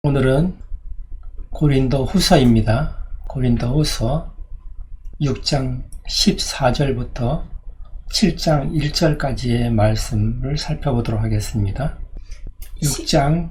오늘은 고린도 후서입니다. 고린도 후서 6장 14절부터 7장 1절까지의 말씀을 살펴보도록 하겠습니다. 6장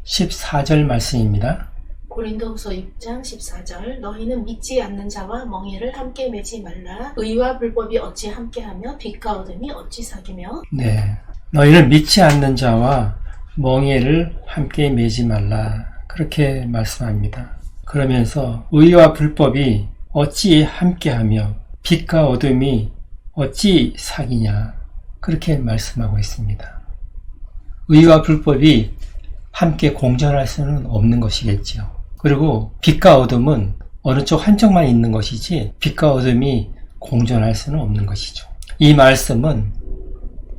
14절 말씀입니다. 고린도후서 6장 14절 너희는 믿지 않는 자와 멍에를 함께 매지 말라. 의와 불법이 어찌 함께하며 빛과 어둠이 어찌 사귀며. 네, 너희는 믿지 않는 자와 멍에를 함께 매지 말라, 그렇게 말씀합니다. 그러면서 의와 불법이 어찌 함께하며 빛과 어둠이 어찌 사귀냐, 그렇게 말씀하고 있습니다. 의와 불법이 함께 공존할 수는 없는 것이겠죠. 그리고 빛과 어둠은 어느 쪽 한쪽만 있는 것이지 빛과 어둠이 공존할 수는 없는 것이죠. 이 말씀은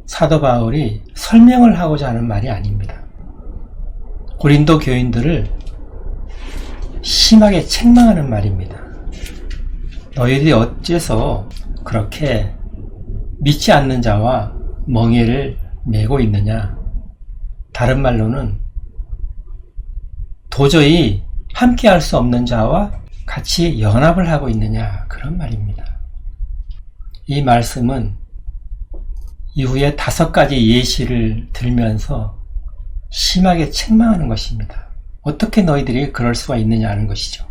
사도 바울이 설명을 하고자 하는 말이 아닙니다. 고린도 교인들을 심하게 책망하는 말입니다. 너희들이 어째서 그렇게 믿지 않는 자와 멍에를 메고 있느냐? 다른 말로는 도저히 함께 할 수 없는 자와 같이 연합을 하고 있느냐, 그런 말입니다. 이 말씀은 이후에 5가지 예시를 들면서 심하게 책망하는 것입니다. 어떻게 너희들이 그럴 수가 있느냐는 것이죠.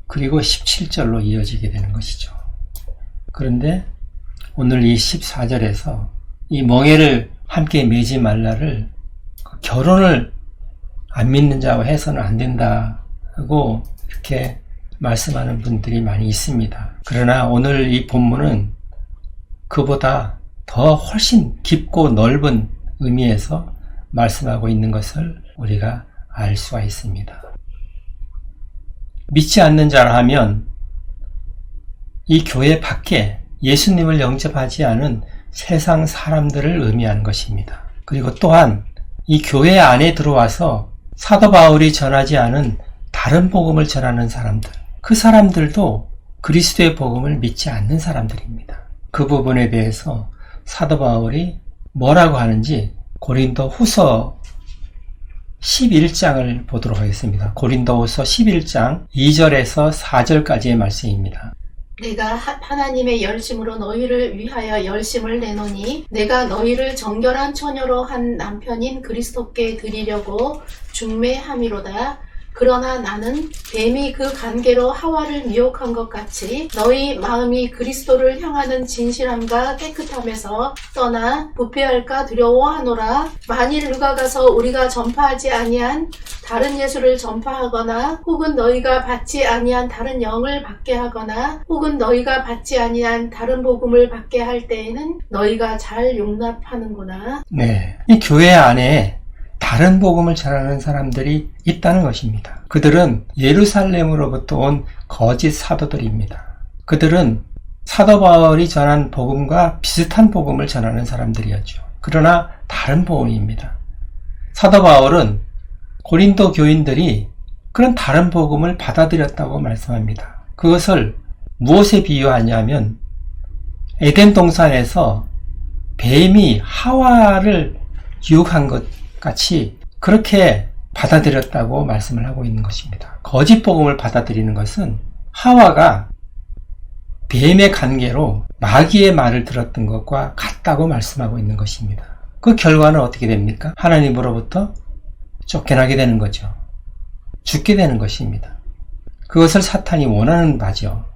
그리고 17절로 이어지게 되는 것이죠. 그런데 오늘 이 14절에서 이 멍에를 함께 매지 말라를 결혼을 안 믿는 자와 해서는 안 된다고 이렇게 말씀하는 분들이 많이 있습니다. 그러나 오늘 이 본문은 그보다 더 훨씬 깊고 넓은 의미에서 말씀하고 있는 것을 우리가 알 수가 있습니다. 믿지 않는 자라 하면 이 교회 밖에 예수님을 영접하지 않은 세상 사람들을 의미하는 것입니다. 그리고 또한 이 교회 안에 들어와서 사도 바울이 전하지 않은 다른 복음을 전하는 사람들, 그 사람들도 그리스도의 복음을 믿지 않는 사람들입니다. 그 부분에 대해서 사도 바울이 뭐라고 하는지 고린도 후서 11장을 보도록 하겠습니다. 고린도 후서 11장 2절에서 4절까지의 말씀입니다. 내가 하나님의 열심으로 너희를 위하여 열심을 내노니 내가 너희를 정결한 처녀로 한 남편인 그리스도께 드리려고 중매함이로다. 그러나 나는 뱀이 그 관계로 하와를 미혹한 것 같이 너희 마음이 그리스도를 향하는 진실함과 깨끗함에서 떠나 부패할까 두려워하노라. 만일 누가 가서 우리가 전파하지 아니한 다른 예수를 전파하거나 혹은 너희가 받지 아니한 다른 영을 받게 하거나 혹은 너희가 받지 아니한 다른 복음을 받게 할 때에는 너희가 잘 용납하는구나. 네, 이 교회 안에 다른 복음을 전하는 사람들이 있다는 것입니다. 그들은 예루살렘으로부터 온 거짓 사도들입니다. 그들은 사도 바울이 전한 복음과 비슷한 복음을 전하는 사람들이었죠. 그러나 다른 복음입니다. 사도 바울은 고린도 교인들이 그런 다른 복음을 받아들였다고 말씀합니다. 그것을 무엇에 비유하냐면 에덴 동산에서 뱀이 하와를 유혹한 것 같이 그렇게 받아들였다고 말씀을 하고 있는 것입니다. 거짓 복음을 받아들이는 것은 하와가 뱀의 관계로 마귀의 말을 들었던 것과 같다고 말씀하고 있는 것입니다. 그 결과는 어떻게 됩니까? 하나님으로부터 쫓겨나게 되는 거죠. 죽게 되는 것입니다. 그것을 사탄이 원하는 바죠.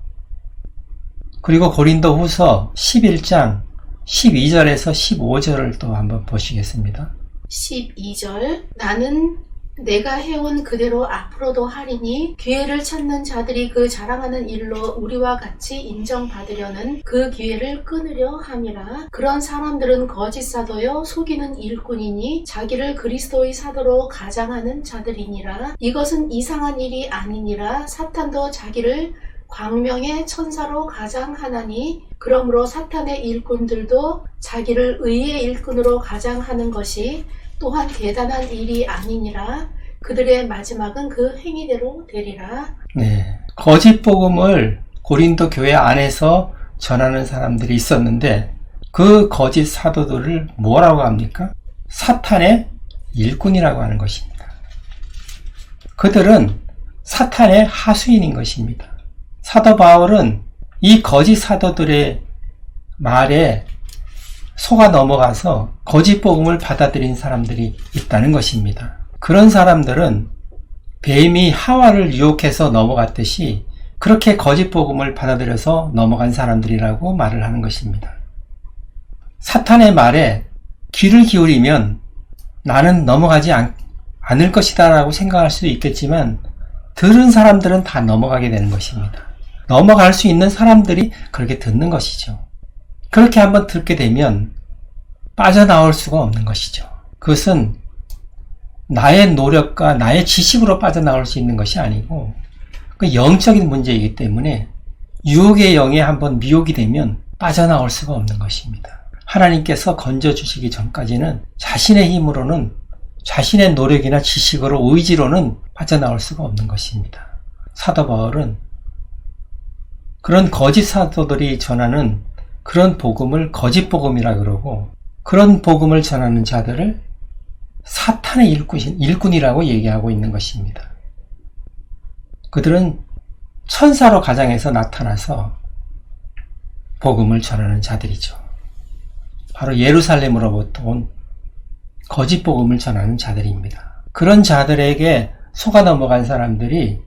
그리고 고린도 후서 11장 12절에서 15절을 또 한번 보시겠습니다. 12절 나는 내가 해온 그대로 앞으로도 하리니 기회를 찾는 자들이 그 자랑하는 일로 우리와 같이 인정받으려는 그 기회를 끊으려 함이라. 그런 사람들은 거짓 사도요 속이는 일꾼이니 자기를 그리스도의 사도로 가장하는 자들이니라. 이것은 이상한 일이 아니니라. 사탄도 자기를 광명의 천사로 가장하나니 그러므로 사탄의 일꾼들도 자기를 의의 일꾼으로 가장하는 것이 또한 대단한 일이 아니니라. 그들의 마지막은 그 행위대로 되리라. 네, 거짓 복음을 고린도 교회 안에서 전하는 사람들이 있었는데 그 거짓 사도들을 뭐라고 합니까? 사탄의 일꾼이라고 하는 것입니다. 그들은 사탄의 하수인인 것입니다. 사도 바울은 이 거짓 사도들의 말에 속아 넘어가서 거짓 복음을 받아들인 사람들이 있다는 것입니다. 그런 사람들은 뱀이 하와를 유혹해서 넘어갔듯이 그렇게 거짓 복음을 받아들여서 넘어간 사람들이라고 말을 하는 것입니다. 사탄의 말에 귀를 기울이면 나는 넘어가지 않을 것이다 라고 생각할 수도 있겠지만 들은 사람들은 다 넘어가게 되는 것입니다. 넘어갈 수 있는 사람들이 그렇게 듣는 것이죠. 그렇게 한번 듣게 되면 빠져나올 수가 없는 것이죠. 그것은 나의 노력과 나의 지식으로 빠져나올 수 있는 것이 아니고 그 영적인 문제이기 때문에 유혹의 영에 한번 미혹이 되면 빠져나올 수가 없는 것입니다. 하나님께서 건져주시기 전까지는 자신의 힘으로는 자신의 노력이나 지식으로 의지로는 빠져나올 수가 없는 것입니다. 사도 바울은 그런 거짓 사도들이 전하는 그런 복음을 거짓 복음이라 그러고 그런 복음을 전하는 자들을 사탄의 일꾼이라고 얘기하고 있는 것입니다. 그들은 천사로 가장해서 나타나서 복음을 전하는 자들이죠. 바로 예루살렘으로부터 온 거짓 복음을 전하는 자들입니다. 그런 자들에게 속아 넘어간 사람들이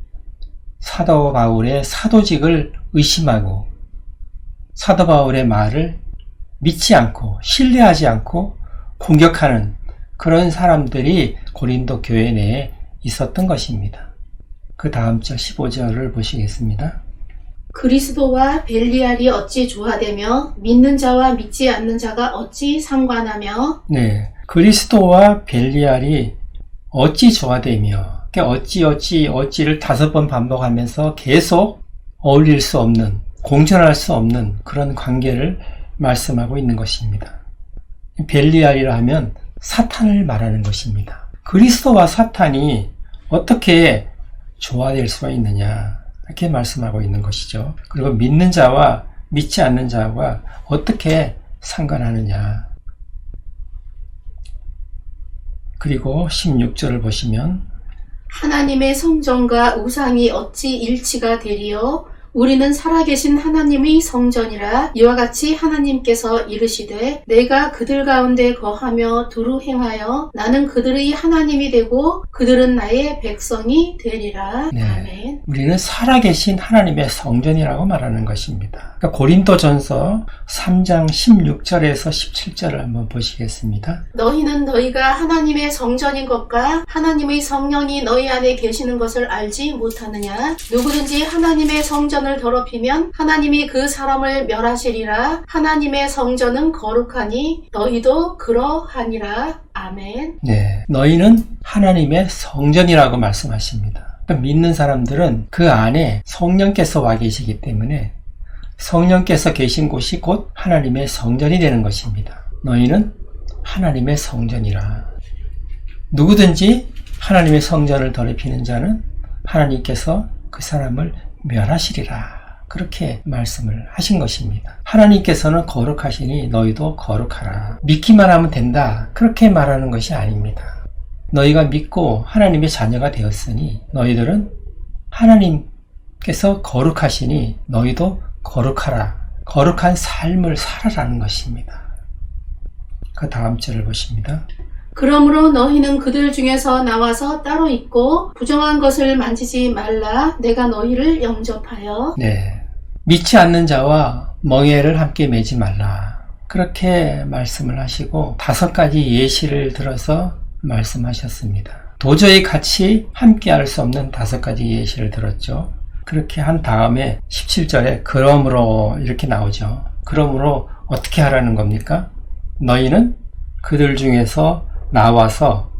사도 바울의 사도직을 의심하고 사도 바울의 말을 믿지 않고 신뢰하지 않고 공격하는 그런 사람들이 고린도 교회 내에 있었던 것입니다. 그 다음 절 15절을 보시겠습니다. 그리스도와 벨리알이 어찌 조화되며 믿는 자와 믿지 않는 자가 어찌 상관하며. 네, 그리스도와 벨리알이 어찌 조화되며 어찌를 5번 반복하면서 계속 어울릴 수 없는 공존할 수 없는 그런 관계를 말씀하고 있는 것입니다. 벨리알이라 하면 사탄을 말하는 것입니다. 그리스도와 사탄이 어떻게 조화될 수가 있느냐 이렇게 말씀하고 있는 것이죠. 그리고 믿는 자와 믿지 않는 자와 어떻게 상관하느냐. 그리고 16절을 보시면 하나님의 성전과 우상이 어찌 일치가 되리요. 우리는 살아계신 하나님의 성전이라. 이와 같이 하나님께서 이르시되 내가 그들 가운데 거하며 두루 행하여 나는 그들의 하나님이 되고 그들은 나의 백성이 되리라. 네, 아멘. 우리는 살아계신 하나님의 성전이라고 말하는 것입니다. 그러니까 고린도전서 3장 16절에서 17절을 한번 보시겠습니다. 너희는 너희가 하나님의 성전인 것과 하나님의 성령이 너희 안에 계시는 것을 알지 못하느냐. 누구든지 하나님의 성전을 더럽히면 하나님이 그 사람을 멸하시리라. 하나님의 성전은 거룩하니 너희도 그러하니라. 아멘. 네, 너희는 하나님의 성전이라고 말씀하십니다. 그러니까 믿는 사람들은 그 안에 성령께서 와 계시기 때문에 성령께서 계신 곳이 곧 하나님의 성전이 되는 것입니다. 너희는 하나님의 성전이라. 누구든지 하나님의 성전을 더럽히는 자는 하나님께서 그 사람을 멸하시리라. 그렇게 말씀을 하신 것입니다. 하나님께서는 거룩하시니 너희도 거룩하라. 믿기만 하면 된다. 그렇게 말하는 것이 아닙니다. 너희가 믿고 하나님의 자녀가 되었으니 너희들은 하나님께서 거룩하시니 너희도 거룩하라. 거룩한 삶을 살아라는 것입니다. 그 다음 절을 보십니다. 그러므로 너희는 그들 중에서 나와서 따로 있고 부정한 것을 만지지 말라. 내가 너희를 영접하여. 네, 믿지 않는 자와 멍에를 함께 매지 말라. 그렇게 말씀을 하시고 5가지 예시를 들어서 말씀하셨습니다. 도저히 같이 함께 할 수 없는 5가지 예시를 들었죠. 그렇게 한 다음에 17절에 그러므로 이렇게 나오죠. 그러므로 어떻게 하라는 겁니까? 너희는 그들 중에서 나와서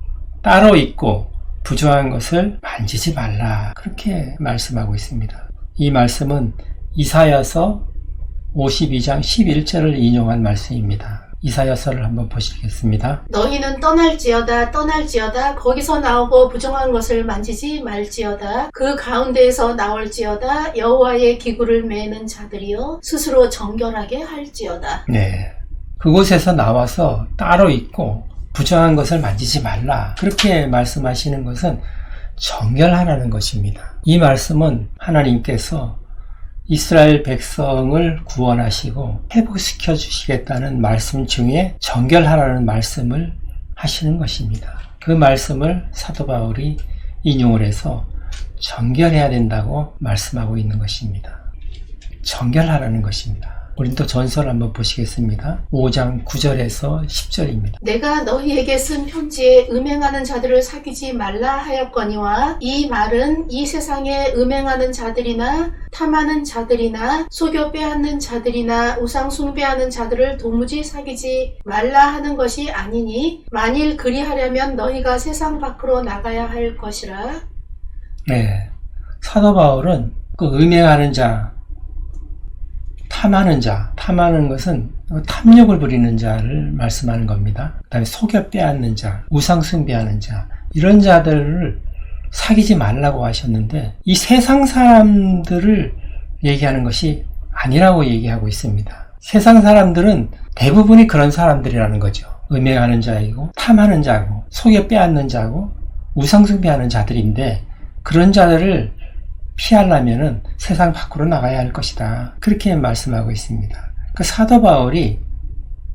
따로 있고 부정한 것을 만지지 말라. 그렇게 말씀하고 있습니다. 이 말씀은 이사야서 52장 11절을 인용한 말씀입니다. 이사야서를 한번 보시겠습니다. 너희는 떠날지어다 거기서 나오고 부정한 것을 만지지 말지어다. 그 가운데에서 나올지어다. 여호와의 기구를 매는 자들이여 스스로 정결하게 할지어다. 네, 그곳에서 나와서 따로 있고 부정한 것을 만지지 말라. 그렇게 말씀하시는 것은 정결하라는 것입니다. 이 말씀은 하나님께서 이스라엘 백성을 구원하시고 회복시켜 주시겠다는 말씀 중에 정결하라는 말씀을 하시는 것입니다. 그 말씀을 사도 바울이 인용을 해서 정결해야 된다고 말씀하고 있는 것입니다. 정결하라는 것입니다. 고린도 전서를 한번 보시겠습니다. 5장 9절에서 10절입니다. 내가 너희에게 쓴 편지에 음행하는 자들을 사귀지 말라 하였거니와 이 말은 이 세상에 음행하는 자들이나 탐하는 자들이나 속여 빼앗는 자들이나 우상 숭배하는 자들을 도무지 사귀지 말라 하는 것이 아니니 만일 그리하려면 너희가 세상 밖으로 나가야 할 것이라. 네, 사도 바울은 그 음행하는 자, 탐하는 자, 탐하는 것은 탐욕을 부리는 자를 말씀하는 겁니다. 그 다음에 속여 빼앗는 자, 우상 숭배하는 자, 이런 자들을 사귀지 말라고 하셨는데 이 세상 사람들을 얘기하는 것이 아니라고 얘기하고 있습니다. 세상 사람들은 대부분이 그런 사람들이라는 거죠. 음행하는 자이고 탐하는 자고 속여 빼앗는 자고 우상 숭배하는 자들인데 그런 자들을 피하려면은 세상 밖으로 나가야 할 것이다. 그렇게 말씀하고 있습니다. 그 사도 바울이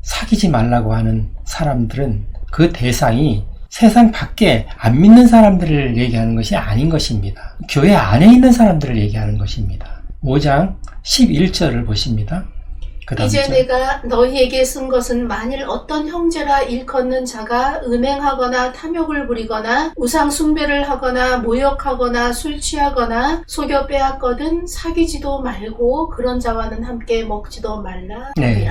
사귀지 말라고 하는 사람들은 그 대상이 세상 밖에 안 믿는 사람들을 얘기하는 것이 아닌 것입니다. 교회 안에 있는 사람들을 얘기하는 것입니다. 5장 11절을 보십니다. 이제 내가 너희에게 쓴 것은 만일 어떤 형제라 일컫는 자가 음행하거나 탐욕을 부리거나 우상 숭배를 하거나 모욕하거나 술 취하거나 속여 빼앗거든 사귀지도 말고 그런 자와는 함께 먹지도 말라. 네,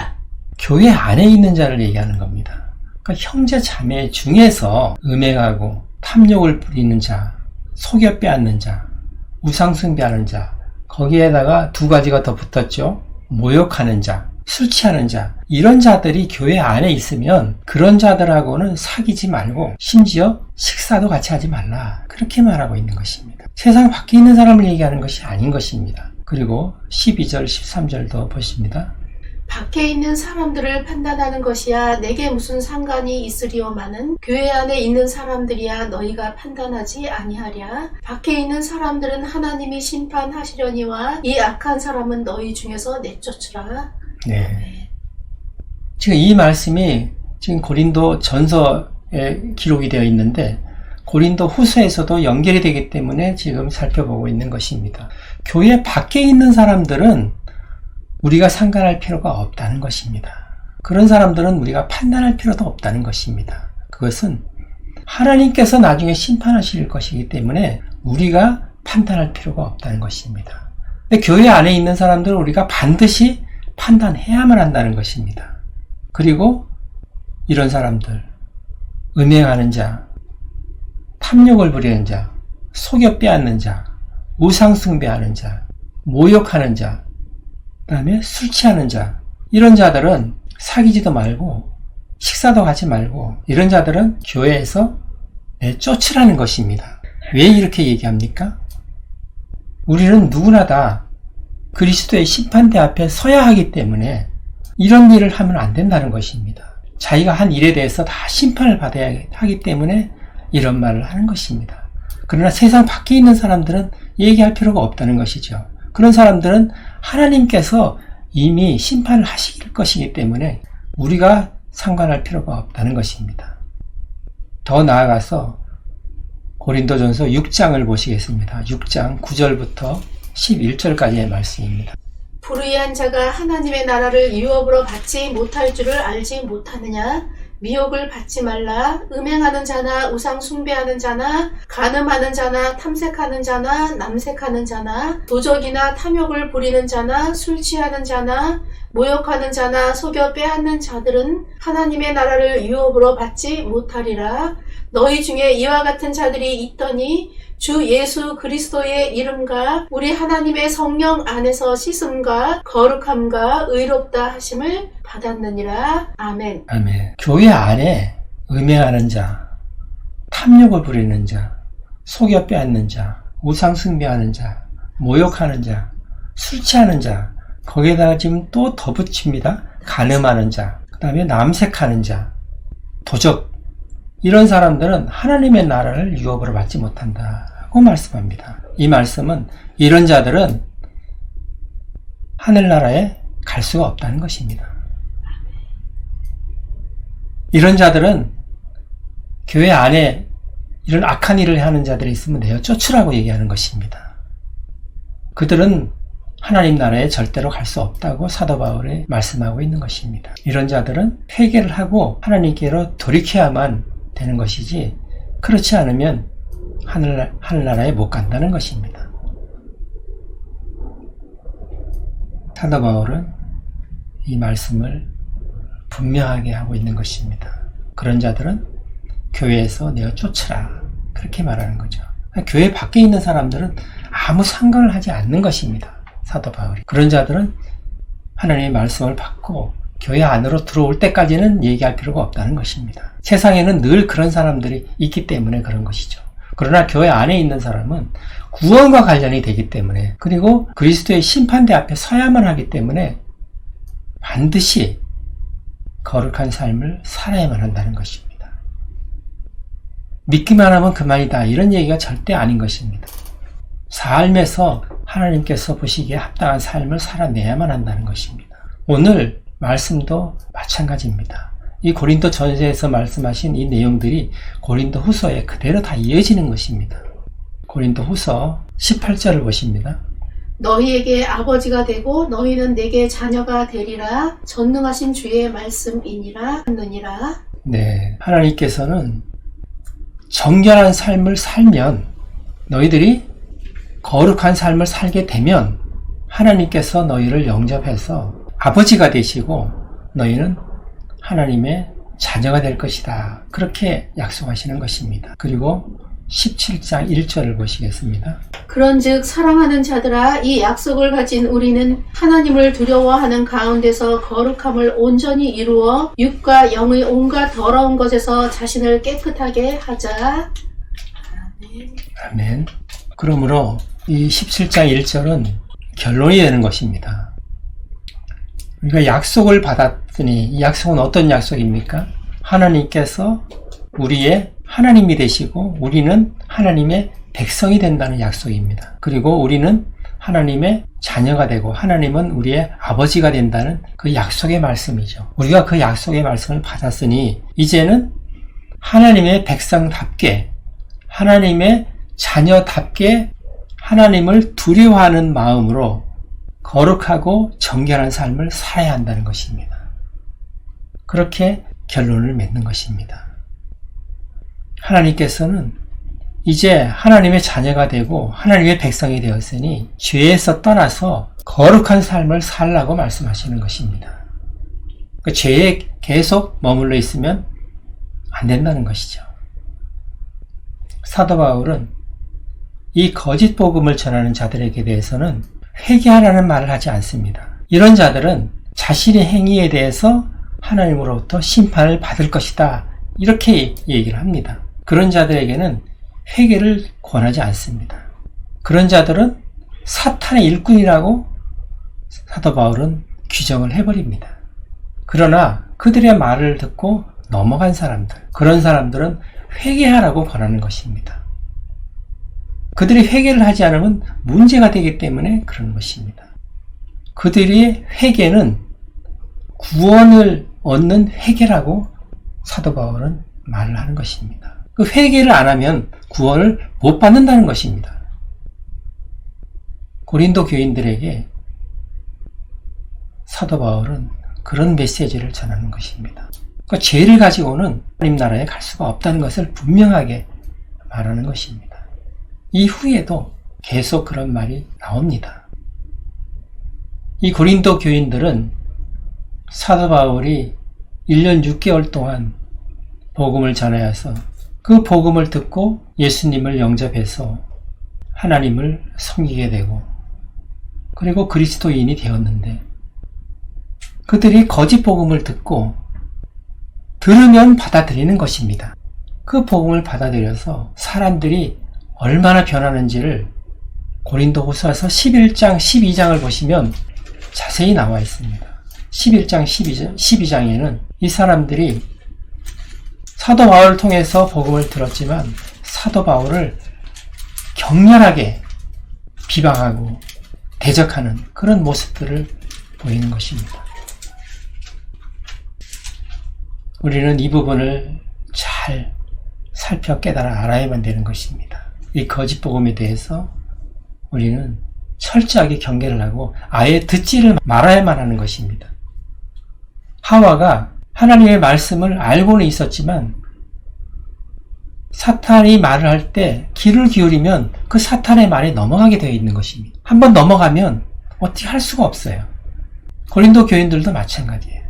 교회 안에 있는 자를 얘기하는 겁니다. 그러니까 형제 자매 중에서 음행하고 탐욕을 부리는 자, 속여 빼앗는 자, 우상 숭배하는 자, 거기에다가 두 가지가 더 붙었죠. 모욕하는 자, 술 취하는 자, 이런 자들이 교회 안에 있으면 그런 자들하고는 사귀지 말고 심지어 식사도 같이 하지 말라. 그렇게 말하고 있는 것입니다. 세상 밖에 있는 사람을 얘기하는 것이 아닌 것입니다. 그리고 12절, 13절도 보십니다. 밖에 있는 사람들을 판단하는 것이야 내게 무슨 상관이 있으리오마는 교회 안에 있는 사람들이야 너희가 판단하지 아니하랴. 밖에 있는 사람들은 하나님이 심판하시려니와 이 악한 사람은 너희 중에서 내쫓으라. 네. 지금 이 말씀이 지금 고린도 전서에 기록이 되어 있는데 고린도 후서에서도 연결이 되기 때문에 지금 살펴보고 있는 것입니다. 교회 밖에 있는 사람들은 우리가 상관할 필요가 없다는 것입니다. 그런 사람들은 우리가 판단할 필요도 없다는 것입니다. 그것은 하나님께서 나중에 심판하실 것이기 때문에 우리가 판단할 필요가 없다는 것입니다. 근데 교회 안에 있는 사람들은 우리가 반드시 판단해야만 한다는 것입니다. 그리고 이런 사람들, 음행하는 자, 탐욕을 부리는 자, 속여 빼앗는 자, 우상 숭배하는 자, 모욕하는 자, 그 다음에 술 취하는 자, 이런 자들은 사귀지도 말고 식사도 하지 말고 이런 자들은 교회에서 내쫓으라는 것입니다. 왜 이렇게 얘기합니까? 우리는 누구나 다 그리스도의 심판대 앞에 서야 하기 때문에 이런 일을 하면 안 된다는 것입니다. 자기가 한 일에 대해서 다 심판을 받아야 하기 때문에 이런 말을 하는 것입니다. 그러나 세상 밖에 있는 사람들은 얘기할 필요가 없다는 것이죠. 그런 사람들은 하나님께서 이미 심판을 하실 것이기 때문에 우리가 상관할 필요가 없다는 것입니다. 더 나아가서 고린도전서 6장을 보시겠습니다. 6장 9절부터 11절까지의 말씀입니다. 불의한 자가 하나님의 나라를 유업으로 받지 못할 줄을 알지 못하느냐? 미혹을 받지 말라. 음행하는 자나 우상 숭배하는 자나 간음하는 자나 탐색하는 자나 남색하는 자나 도적이나 탐욕을 부리는 자나 술 취하는 자나 모욕하는 자나 속여 빼앗는 자들은 하나님의 나라를 유업으로 받지 못하리라. 너희 중에 이와 같은 자들이 있더니 주 예수 그리스도의 이름과 우리 하나님의 성령 안에서 씻음과 거룩함과 의롭다 하심을 받았느니라. 아멘. 아멘. 교회 안에 음행하는 자, 탐욕을 부리는 자, 속여 빼앗는 자, 우상 숭배하는 자, 모욕하는 자, 술 취하는 자, 거기에다가 지금 또 덧붙입니다. 간음하는 자, 그 다음에 남색하는 자, 도적, 이런 사람들은 하나님의 나라를 유업으로 받지 못한다고 하고 말씀합니다. 이 말씀은 이런 자들은 하늘나라에 갈 수가 없다는 것입니다. 이런 자들은 교회 안에 이런 악한 일을 하는 자들이 있으면 내어 쫓으라고 얘기하는 것입니다. 그들은 하나님 나라에 절대로 갈 수 없다고 사도 바울이 말씀하고 있는 것입니다. 이런 자들은 회개를 하고 하나님께로 돌이켜야만 되는 것이지 그렇지 않으면 하늘나라에 못 간다는 것입니다. 사도 바울은 이 말씀을 분명하게 하고 있는 것입니다. 그런 자들은 교회에서 내어 쫓으라 그렇게 말하는 거죠. 교회 밖에 있는 사람들은 아무 상관을 하지 않는 것입니다. 사도 바울이. 그런 자들은 하나님의 말씀을 받고 교회 안으로 들어올 때까지는 얘기할 필요가 없다는 것입니다. 세상에는 늘 그런 사람들이 있기 때문에 그런 것이죠. 그러나 교회 안에 있는 사람은 구원과 관련이 되기 때문에 그리고 그리스도의 심판대 앞에 서야만 하기 때문에 반드시 거룩한 삶을 살아야만 한다는 것입니다. 믿기만 하면 그만이다 이런 얘기가 절대 아닌 것입니다. 삶에서 하나님께서 보시기에 합당한 삶을 살아내야만 한다는 것입니다. 오늘 말씀도 마찬가지입니다. 이 고린도 전서에서 말씀하신 이 내용들이 고린도 후서에 그대로 다 이어지는 것입니다. 고린도 후서 18절을 보십니다. 너희에게 아버지가 되고 너희는 내게 자녀가 되리라. 전능하신 주의 말씀이니라 하느니라. 네, 하나님께서는 정결한 삶을 살면 너희들이 거룩한 삶을 살게 되면 하나님께서 너희를 영접해서 아버지가 되시고 너희는 하나님의 자녀가 될 것이다. 그렇게 약속하시는 것입니다. 그리고 17장 1절을 보시겠습니다. 그런즉 사랑하는 자들아 이 약속을 가진 우리는 하나님을 두려워하는 가운데서 거룩함을 온전히 이루어 육과 영의 온갖 더러운 것에서 자신을 깨끗하게 하자. 아멘. 아멘. 그러므로 이 17장 1절은 결론이 되는 것입니다. 우리가 약속을 받았으니 이 약속은 어떤 약속입니까? 하나님께서 우리의 하나님이 되시고 우리는 하나님의 백성이 된다는 약속입니다. 그리고 우리는 하나님의 자녀가 되고 하나님은 우리의 아버지가 된다는 그 약속의 말씀이죠. 우리가 그 약속의 말씀을 받았으니 이제는 하나님의 백성답게 하나님의 자녀답게 하나님을 두려워하는 마음으로 거룩하고 정결한 삶을 살아야 한다는 것입니다. 그렇게 결론을 맺는 것입니다. 하나님께서는 이제 하나님의 자녀가 되고 하나님의 백성이 되었으니 죄에서 떠나서 거룩한 삶을 살라고 말씀하시는 것입니다. 그 죄에 계속 머물러 있으면 안 된다는 것이죠. 사도 바울은 이 거짓 복음을 전하는 자들에게 대해서는 회개하라는 말을 하지 않습니다. 이런 자들은 자신의 행위에 대해서 하나님으로부터 심판을 받을 것이다. 이렇게 얘기를 합니다. 그런 자들에게는 회개를 권하지 않습니다. 그런 자들은 사탄의 일꾼이라고 사도 바울은 규정을 해버립니다. 그러나 그들의 말을 듣고 넘어간 사람들, 그런 사람들은 회개하라고 권하는 것입니다. 그들이 회개를 하지 않으면 문제가 되기 때문에 그런 것입니다. 그들의 회개는 구원을 얻는 회개라고 사도 바울은 말을 하는 것입니다. 그 회개를 안 하면 구원을 못 받는다는 것입니다. 고린도 교인들에게 사도 바울은 그런 메시지를 전하는 것입니다. 그 죄를 가지고는 하나님 나라에 갈 수가 없다는 것을 분명하게 말하는 것입니다. 이후에도 계속 그런 말이 나옵니다. 이 고린도 교인들은 사도 바울이 1년 6개월 동안 복음을 전하여서 그 복음을 듣고 예수님을 영접해서 하나님을 섬기게 되고 그리고 그리스도인이 되었는데 그들이 거짓 복음을 듣고 들으면 받아들이는 것입니다. 그 복음을 받아들여서 사람들이 얼마나 변하는지를 고린도후서에서 11장, 12장을 보시면 자세히 나와 있습니다. 11장, 12장에는 이 사람들이 사도 바울을 통해서 복음을 들었지만 사도 바울을 격렬하게 비방하고 대적하는 그런 모습들을 보이는 것입니다. 우리는 이 부분을 잘 살펴 깨달아 알아야만 되는 것입니다. 이 거짓 복음에 대해서 우리는 철저하게 경계를 하고 아예 듣지를 말아야만 하는 것입니다. 하와가 하나님의 말씀을 알고는 있었지만 사탄이 말을 할 때 귀를 기울이면 그 사탄의 말에 넘어가게 되어 있는 것입니다. 한번 넘어가면 어떻게 할 수가 없어요. 고린도 교인들도 마찬가지예요.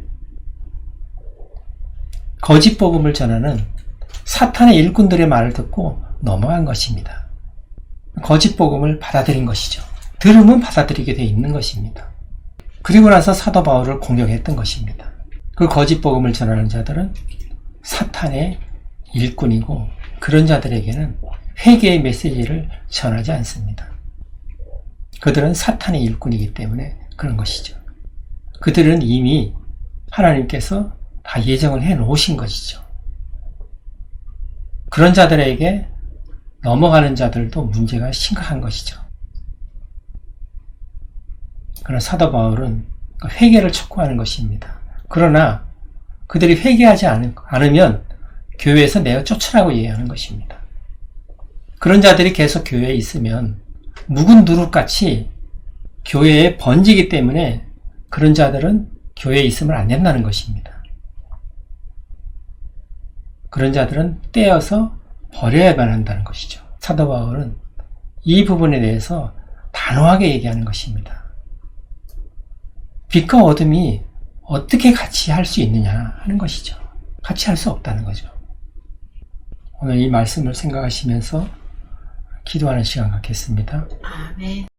거짓 복음을 전하는 사탄의 일꾼들의 말을 듣고 넘어간 것입니다. 거짓 복음을 받아들인 것이죠. 들으면 받아들이게 되어 있는 것입니다. 그리고 나서 사도 바울을 공격했던 것입니다. 그 거짓 복음을 전하는 자들은 사탄의 일꾼이고 그런 자들에게는 회개의 메시지를 전하지 않습니다. 그들은 사탄의 일꾼이기 때문에 그런 것이죠. 그들은 이미 하나님께서 다 예정을 해 놓으신 것이죠. 그런 자들에게 넘어가는 자들도 문제가 심각한 것이죠. 그러나 사도 바울은 회개를 촉구하는 것입니다. 그러나 그들이 회개하지 않으면 교회에서 내어 쫓으라고 얘기하는 것입니다. 그런 자들이 계속 교회에 있으면 묵은 누룩같이 교회에 번지기 때문에 그런 자들은 교회에 있으면 안 된다는 것입니다. 그런 자들은 떼어서 버려야만 한다는 것이죠. 사도 바울은 이 부분에 대해서 단호하게 얘기하는 것입니다. 빛과 어둠이 어떻게 같이 할 수 있느냐 하는 것이죠. 같이 할 수 없다는 거죠. 오늘 이 말씀을 생각하시면서 기도하는 시간 갖겠습니다. 아멘.